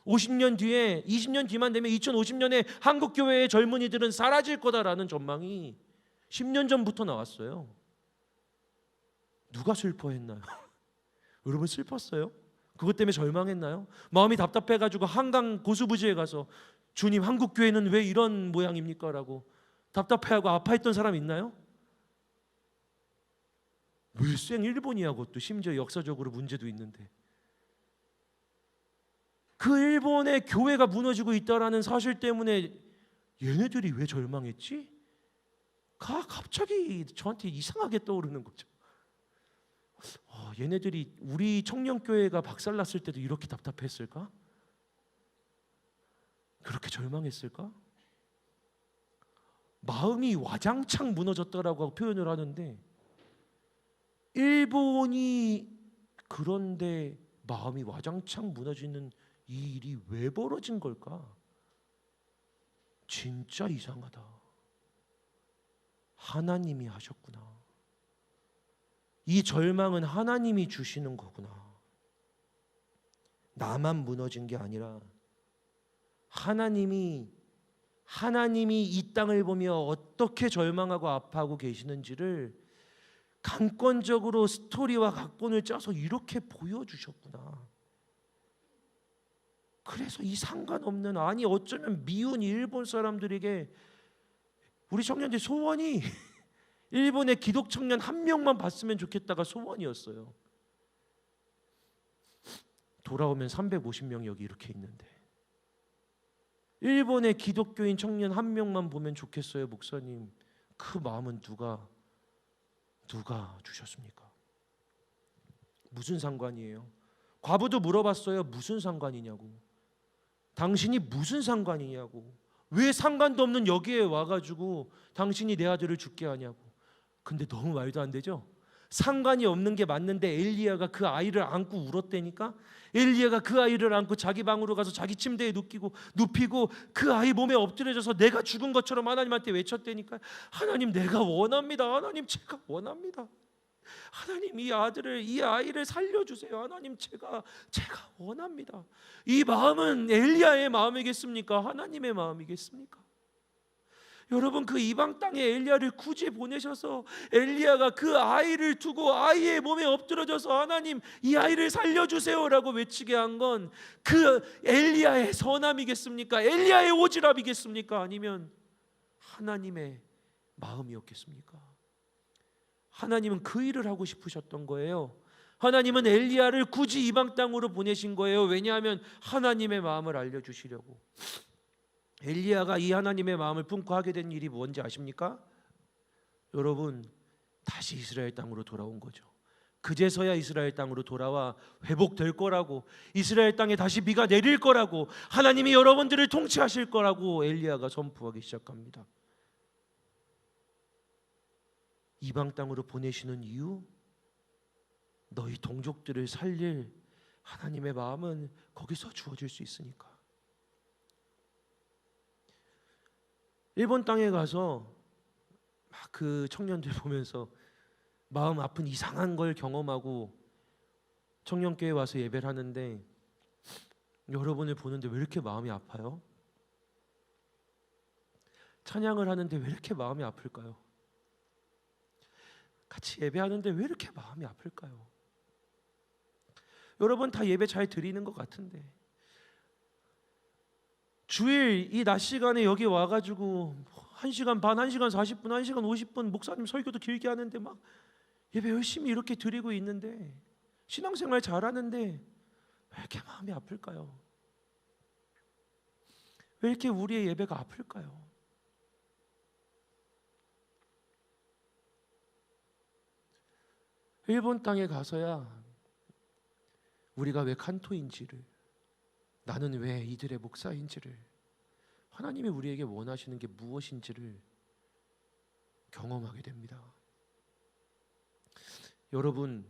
50년 뒤에, 20년 뒤만 되면 2050년에 한국교회의 젊은이들은 사라질 거다라는 전망이 10년 전부터 나왔어요. 누가 슬퍼했나요? 여러분 슬펐어요? 그것 때문에 절망했나요? 마음이 답답해가지고 한강 고수부지에 가서 주님, 한국교회는 왜 이런 모양입니까? 라고 답답해하고 아파했던 사람 있나요? 왜 쌩 일본이야? 그것도 심지어 역사적으로 문제도 있는데. 그 일본의 교회가 무너지고 있다라는 사실 때문에 얘네들이 왜 절망했지? 갑자기 저한테 이상하게 떠오르는 거죠. 얘네들이 우리 청년교회가 박살났을 때도 이렇게 답답했을까? 그렇게 절망했을까? 마음이 와장창 무너졌다라고 표현을 하는데, 일본이 그런데 마음이 와장창 무너지는 이 일이 왜 벌어진 걸까? 진짜 이상하다. 하나님이 하셨구나. 이 절망은 하나님이 주시는 거구나. 나만 무너진 게 아니라 하나님이 이 땅을 보며 어떻게 절망하고 아파하고 계시는지를 강권적으로 스토리와 각본을 짜서 이렇게 보여주셨구나. 그래서 이 상관없는, 아니 어쩌면 미운 일본 사람들에게 우리 청년들 소원이 일본의 기독 청년 한 명만 봤으면 좋겠다가 소원이었어요. 돌아오면 350명이 여기 이렇게 있는데, 일본의 기독교인 청년 한 명만 보면 좋겠어요. 목사님, 그 마음은 누가 주셨습니까? 무슨 상관이에요? 과부도 물어봤어요. 무슨 상관이냐고. 당신이 무슨 상관이냐고. 왜 상관도 없는 여기에 와가지고 당신이 내 아들을 죽게 하냐고. 근데 너무 말도 안 되죠? 상관이 없는 게 맞는데 엘리야가 그 아이를 안고 울었다니까. 엘리야가 그 아이를 안고 자기 방으로 가서 자기 침대에 눕히고 그 아이 몸에 엎드려져서 내가 죽은 것처럼 하나님한테 외쳤다니까. 하나님, 내가 원합니다. 하나님, 제가 원합니다. 하나님, 이 아이를 살려주세요. 하나님, 제가 원합니다. 이 마음은 엘리야의 마음이겠습니까? 하나님의 마음이겠습니까? 여러분, 그 이방 땅에 엘리야를 굳이 보내셔서 엘리야가 그 아이를 두고 아이의 몸에 엎드려져서 하나님, 이 아이를 살려주세요라고 외치게 한 건 그 엘리야의 선함이겠습니까? 엘리야의 오지랖이겠습니까? 아니면 하나님의 마음이었겠습니까? 하나님은 그 일을 하고 싶으셨던 거예요. 하나님은 엘리야를 굳이 이방 땅으로 보내신 거예요. 왜냐하면 하나님의 마음을 알려주시려고. 엘리야가 이 하나님의 마음을 품고 하게 된 일이 뭔지 아십니까? 여러분, 다시 이스라엘 땅으로 돌아온 거죠. 그제서야 이스라엘 땅으로 돌아와 회복될 거라고, 이스라엘 땅에 다시 비가 내릴 거라고, 하나님이 여러분들을 통치하실 거라고 엘리야가 선포하기 시작합니다. 이방 땅으로 보내시는 이유, 너희 동족들을 살릴 하나님의 마음은 거기서 주어질 수 있으니까. 일본 땅에 가서 막 그 청년들 보면서 마음 아픈 이상한 걸 경험하고 청년교회 와서 예배를 하는데, 여러분을 보는데 왜 이렇게 마음이 아파요? 찬양을 하는데 왜 이렇게 마음이 아플까요? 같이 예배하는데 왜 이렇게 마음이 아플까요? 여러분 다 예배 잘 드리는 것 같은데, 주일 이 낮 시간에 여기 와가지고 1시간 반, 1시간 40분, 1시간 50분 목사님 설교도 길게 하는데 막 예배 열심히 이렇게 드리고 있는데, 신앙생활 잘하는데 왜 이렇게 마음이 아플까요? 왜 이렇게 우리의 예배가 아플까요? 일본 땅에 가서야 우리가 왜 칸토인지를, 나는 왜 이들의 목사인지를, 하나님이 우리에게 원하시는 게 무엇인지를 경험하게 됩니다. 여러분,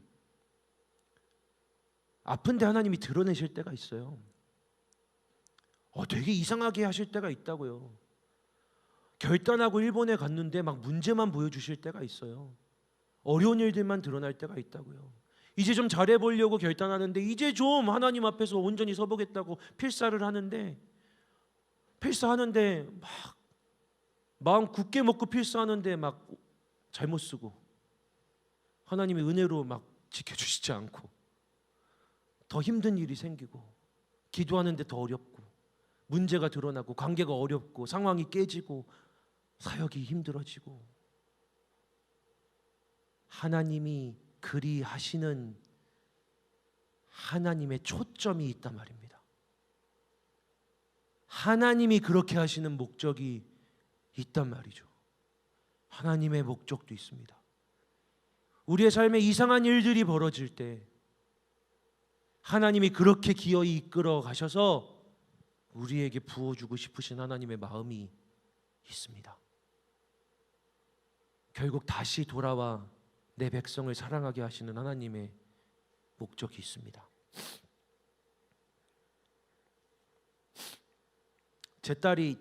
아픈데 하나님이 드러내실 때가 있어요. 되게 이상하게 하실 때가 있다고요. 결단하고 일본에 갔는데 막 문제만 보여주실 때가 있어요. 어려운 일들만 드러날 때가 있다고요. 이제 좀 잘해보려고 결단하는데 이제 좀 하나님 앞에서 온전히 서보겠다고 필사를 하는데, 필사하는데 막 마음 굳게 먹고 필사하는데 막 잘못 쓰고 하나님의 은혜로 막 지켜주시지 않고 더 힘든 일이 생기고 기도하는데 더 어렵고 문제가 드러나고 관계가 어렵고 상황이 깨지고 사역이 힘들어지고, 하나님이 그리 하시는 하나님의 초점이 있단 말입니다. 하나님이 그렇게 하시는 목적이 있단 말이죠. 하나님의 목적도 있습니다. 우리의 삶에 이상한 일들이 벌어질 때 하나님이 그렇게 기어이 이끌어 가셔서 우리에게 부어주고 싶으신 하나님의 마음이 있습니다. 결국 다시 돌아와 내 백성을 사랑하게 하시는 하나님의 목적이 있습니다. 제 딸이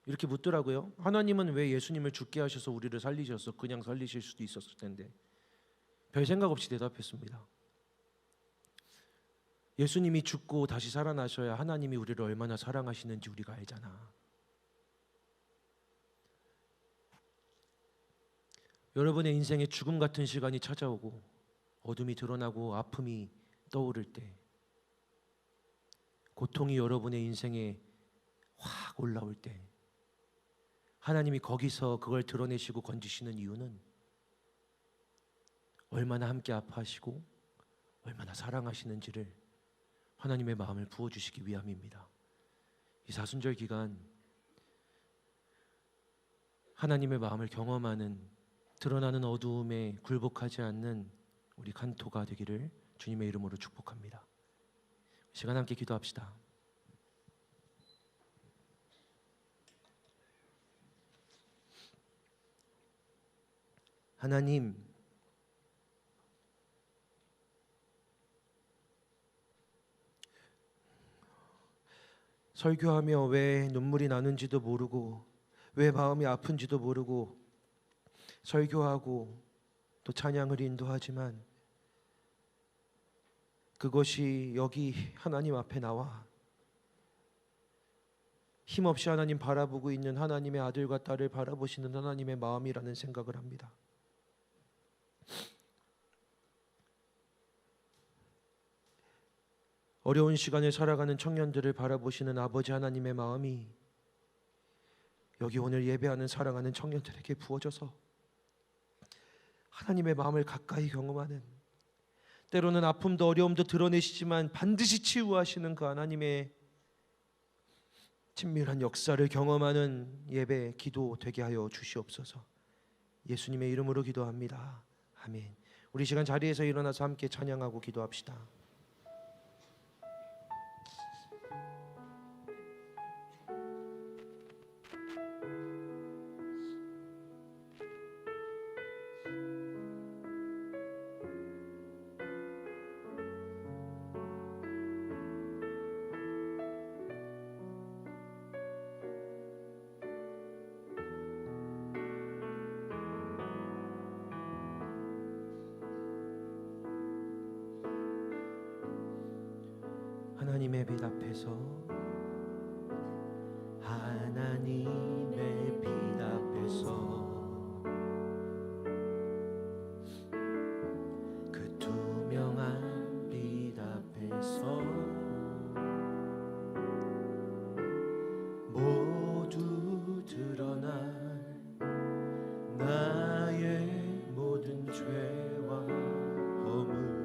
이렇게 묻더라고요. 하나님은 왜 예수님을 죽게 하셔서 우리를 살리셔서 그냥 살리실 수도 있었을 텐데. 별 생각 없이 대답했습니다. 예수님이 죽고 다시 살아나셔야 하나님이 우리를 얼마나 사랑하시는지 우리가 알잖아. 여러분의 인생에 죽음 같은 시간이 찾아오고 어둠이 드러나고 아픔이 떠오를 때, 고통이 여러분의 인생에 확 올라올 때 하나님이 거기서 그걸 드러내시고 건지시는 이유는 얼마나 함께 아파하시고 얼마나 사랑하시는지를 하나님의 마음을 부어주시기 위함입니다. 이 사순절 기간 하나님의 마음을 경험하는, 드러나는 어두움에 굴복하지 않는 우리 칸토가 되기를 주님의 이름으로 축복합니다. 시간 함께 기도합시다. 하나님, 설교하며 왜 눈물이 나는지도 모르고 왜 마음이 아픈지도 모르고 설교하고 또 찬양을 인도하지만 그것이 여기 하나님 앞에 나와 힘없이 하나님 바라보고 있는 하나님의 아들과 딸을 바라보시는 하나님의 마음이라는 생각을 합니다. 어려운 시간을 살아가는 청년들을 바라보시는 아버지 하나님의 마음이 여기 오늘 예배하는 사랑하는 청년들에게 부어져서 하나님의 마음을 가까이 경험하는, 때로는 아픔도 어려움도 드러내시지만 반드시 치유하시는 그 하나님의 친밀한 역사를 경험하는 예배, 기도 되게 하여 주시옵소서. 예수님의 이름으로 기도합니다. 아멘. 우리 시간 자리에서 일어나서 함께 찬양하고 기도합시다. 하나님의 빛 앞에서, 하나님의 빛 앞에서 그 투명한 빛 앞에서 모두 드러날 나의 모든 죄와 허물,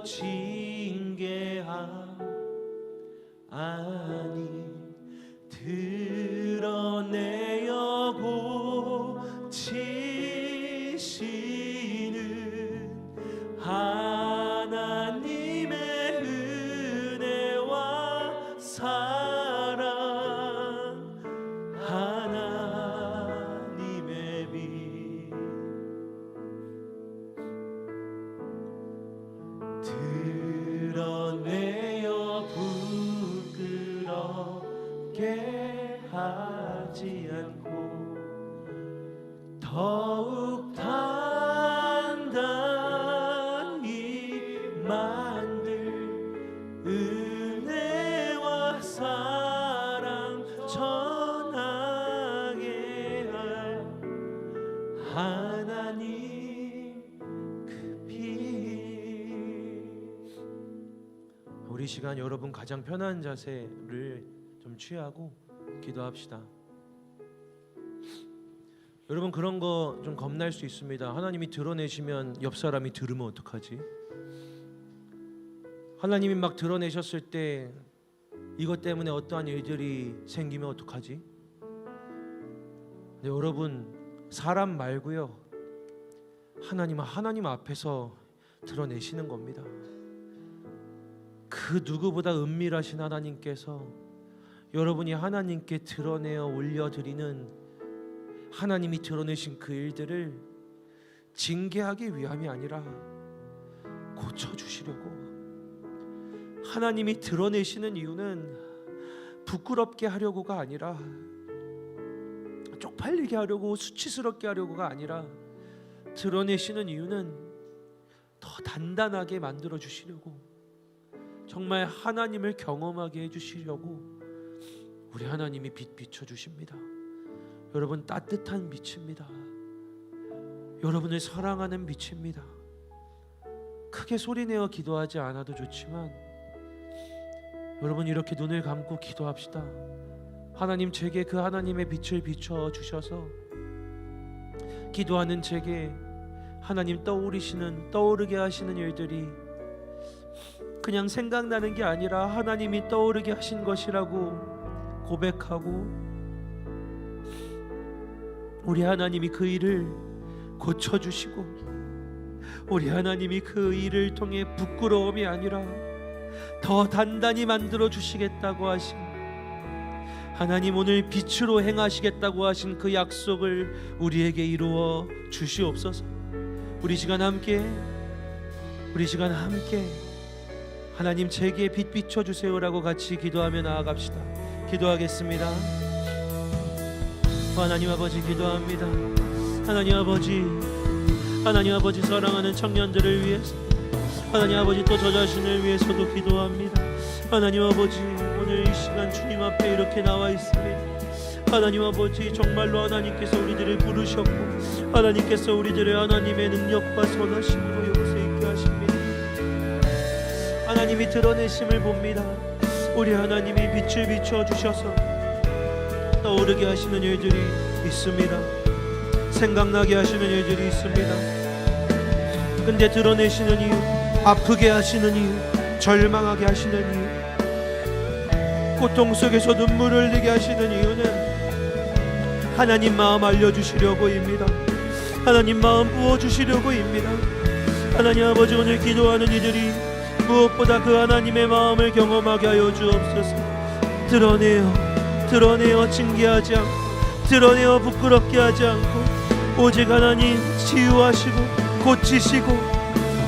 징계하니 드러내어 고치시는 하나님의 은혜와 사랑, 하나님의 빛 드러내어 부끄럽게 하지 않고 더욱 단단히 만들 은혜와 사랑 전하게 할 하나님 그 빛. 우리 시간 여러분 가장 편한 자세를 좀 취하고 기도합시다. 여러분 그런 거 좀 겁날 수 있습니다. 하나님이 드러내시면 옆 사람이 들으면 어떡하지? 하나님이 막 드러내셨을 때 이것 때문에 어떠한 일들이 생기면 어떡하지? 근데 여러분 사람 말고요, 하나님 앞에서 드러내시는 겁니다. 그 누구보다 은밀하신 하나님께서 여러분이 하나님께 드러내어 올려드리는, 하나님이 드러내신 그 일들을 징계하기 위함이 아니라 고쳐주시려고. 하나님이 드러내시는 이유는 부끄럽게 하려고가 아니라, 쪽팔리게 하려고, 수치스럽게 하려고가 아니라, 드러내시는 이유는 더 단단하게 만들어 주시려고, 정말 하나님을 경험하게 해주시려고 우리 하나님이 빛 비춰주십니다. 여러분 따뜻한 빛입니다. 여러분을 사랑하는 빛입니다. 크게 소리내어 기도하지 않아도 좋지만 여러분 이렇게 눈을 감고 기도합시다. 하나님, 제게 그 하나님의 빛을 비춰주셔서 기도하는 제게 하나님 떠오르게 하시는 일들이 그냥 생각나는 게 아니라 하나님이 떠오르게 하신 것이라고 고백하고, 우리 하나님이 그 일을 고쳐주시고, 우리 하나님이 그 일을 통해 부끄러움이 아니라 더 단단히 만들어 주시겠다고 하신 하나님, 오늘 빛으로 행하시겠다고 하신 그 약속을 우리에게 이루어 주시옵소서. 우리 시간 함께 하나님 제게 빛 비춰주세요라고 같이 기도하며 나아갑시다. 기도하겠습니다. 하나님 아버지 기도합니다. 하나님 아버지 사랑하는 청년들을 위해서, 하나님 아버지 또 저 자신을 위해서도 기도합니다. 하나님 아버지 오늘 이 시간 주님 앞에 이렇게 나와 있습니다. 하나님 아버지 정말로 하나님께서 우리들을 부르셨고, 하나님께서 우리들을 하나님의 능력과 선하심으로 여기서 있게 하십니다. 하나님이 드러내심을 봅니다. 우리 하나님이 빛을 비춰주셔서 떠오르게 하시는 일들이 있습니다. 생각나게 하시는 일들이 있습니다. 근데 드러내시는 이유, 아프게 하시는 이유, 절망하게 하시는 이유, 고통 속에서 눈물을 흘리게 하시는 이유는 하나님 마음 알려주시려고입니다. 하나님 마음 부어주시려고입니다. 하나님 아버지 오늘 기도하는 이들이 무엇보다 그 하나님의 마음을 경험하게 하여 주옵소서. 드러내어 징계하지 않고, 드러내어 부끄럽게 하지 않고, 오직 하나님 치유하시고 고치시고,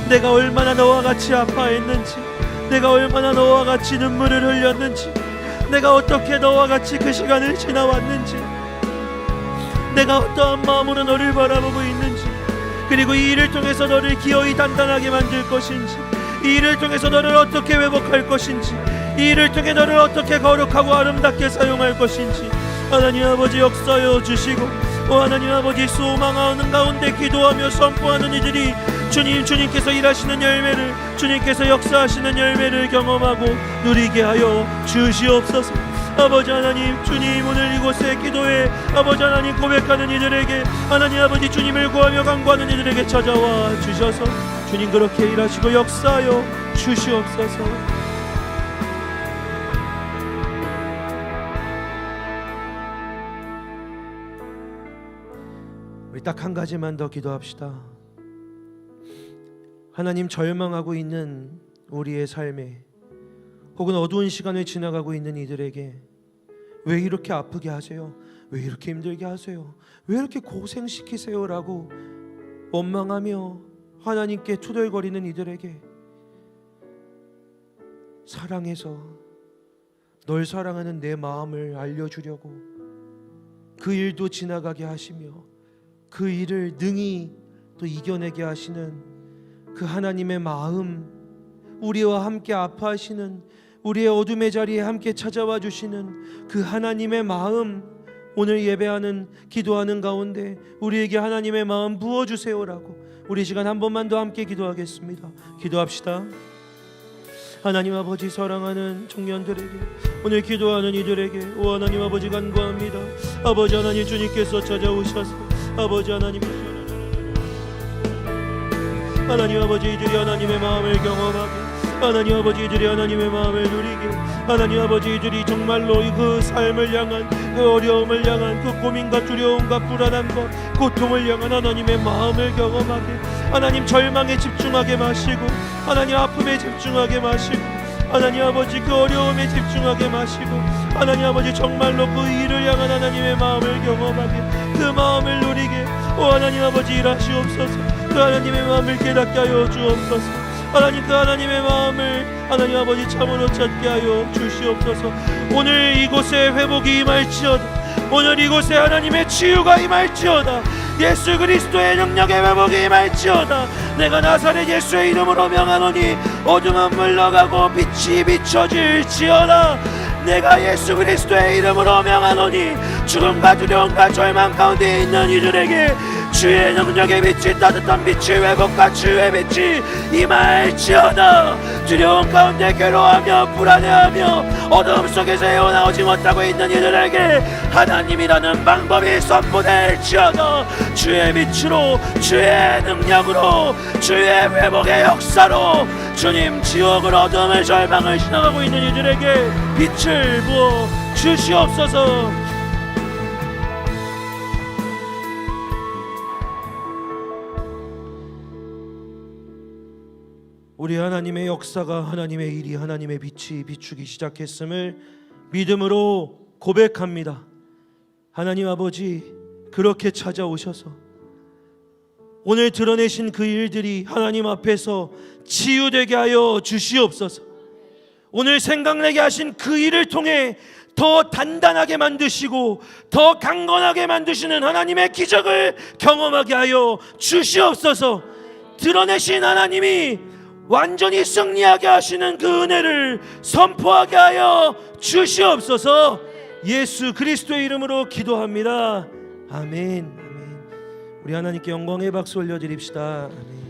내가 얼마나 너와 같이 아파했는지, 내가 얼마나 너와 같이 눈물을 흘렸는지, 내가 어떻게 너와 같이 그 시간을 지나왔는지, 내가 어떠한 마음으로 너를 바라보고 있는지, 그리고 이 일을 통해서 너를 기어이 단단하게 만들 것인지, 이 일을 통해서 너를 어떻게 회복할 것인지, 이 일을 통해 너를 어떻게 거룩하고 아름답게 사용할 것인지 하나님 아버지 역사하여 주시고, 하나님 아버지 소망하는 가운데 기도하며 선포하는 이들이 주님께서 일하시는 열매를, 주님께서 역사하시는 열매를 경험하고 누리게 하여 주시옵소서. 아버지 하나님, 주님 오늘 이곳에 기도해 아버지 하나님 고백하는 이들에게 하나님 아버지 주님을 구하며 간구하는 이들에게 찾아와 주셔서 주님 그렇게 일하시고 역사하여 주시옵소서. 우리 딱 한 가지만 더 기도합시다. 하나님, 절망하고 있는 우리의 삶에 혹은 어두운 시간을 지나가고 있는 이들에게 왜 이렇게 아프게 하세요? 왜 이렇게 힘들게 하세요? 왜 이렇게 고생시키세요? 라고 원망하며 하나님께 투덜거리는 이들에게 사랑해서 널 사랑하는 내 마음을 알려주려고 그 일도 지나가게 하시며 그 일을 능히 또 이겨내게 하시는 그 하나님의 마음, 우리와 함께 아파하시는, 우리의 어둠의 자리에 함께 찾아와 주시는 그 하나님의 마음, 오늘 예배하는 기도하는 가운데 우리에게 하나님의 마음 부어주세요라고 우리 시간 한 번만 더 함께 기도하겠습니다. 기도합시다. 하나님 아버지, 사랑하는 청년들에게, 오늘 기도하는 이들에게 오 하나님 아버지 간구합니다. 아버지 하나님, 주님께서 찾아오셔서 아버지 하나님 아버지, 이들이 하나님의 마음을 경험하게, 하나님 아버지, 이들이 하나님의 마음을 누리게, 하나님 아버지, 이들이 정말로 그 삶을 향한, 그 어려움을 향한, 그 고민과 두려움과 불안함과 고통을 향한 하나님의 마음을 경험하게, 하나님 절망에 집중하게 마시고, 하나님 아픔에 집중하게 마시고, 하나님 아버지 그 어려움에 집중하게 마시고, 하나님 아버지 정말로 그 일을 향한 하나님의 마음을 경험하게, 그 마음을 누리게 오 하나님 아버지 일하시옵소서. 그 하나님의 마음을 깨닫게 하여 주옵소서. 하나님, 그 하나님의 마음을 하나님 아버지 참으로 찾게 하여 주시옵소서. 오늘 이곳에 회복이 임할지어다. 오늘 이곳에 하나님의 치유가 임할지어다. 예수 그리스도의 능력의 회복이 임할지어다. 내가 나사렛 예수의 이름으로 명하노니 어둠은 물러가고 빛이 비춰질지어다. 내가 예수 그리스도의 이름으로 명하노니 죽음과 두려움과 절망 가운데 있는 이들에게 주의 능력의 빛이, 따뜻한 빛이, 회복과 치유의 빛이 임할지어다. 두려움 가운데 괴로워하며 불안해하며 어둠 속에서 헤어나오지 못하고 있는 이들에게 하나님이라는 방법이 선포될지어다. 주의 빛으로, 주의 능력으로, 주의 회복의 역사로 주님, 지옥을, 어둠을, 절망을 지나가고 있는 이들에게 빛을 부어 주시옵소서. 우리 하나님의 역사가, 하나님의 일이, 하나님의 빛이 비추기 시작했음을 믿음으로 고백합니다. 하나님 아버지, 그렇게 찾아오셔서 오늘 드러내신 그 일들이 하나님 앞에서 치유되게 하여 주시옵소서. 오늘 생각나게 하신 그 일을 통해 더 단단하게 만드시고 더 강건하게 만드시는 하나님의 기적을 경험하게 하여 주시옵소서. 드러내신 하나님이 완전히 승리하게 하시는 그 은혜를 선포하게 하여 주시옵소서. 예수 그리스도의 이름으로 기도합니다. 아멘. 우리 하나님께 영광의 박수 올려드립시다. 아멘.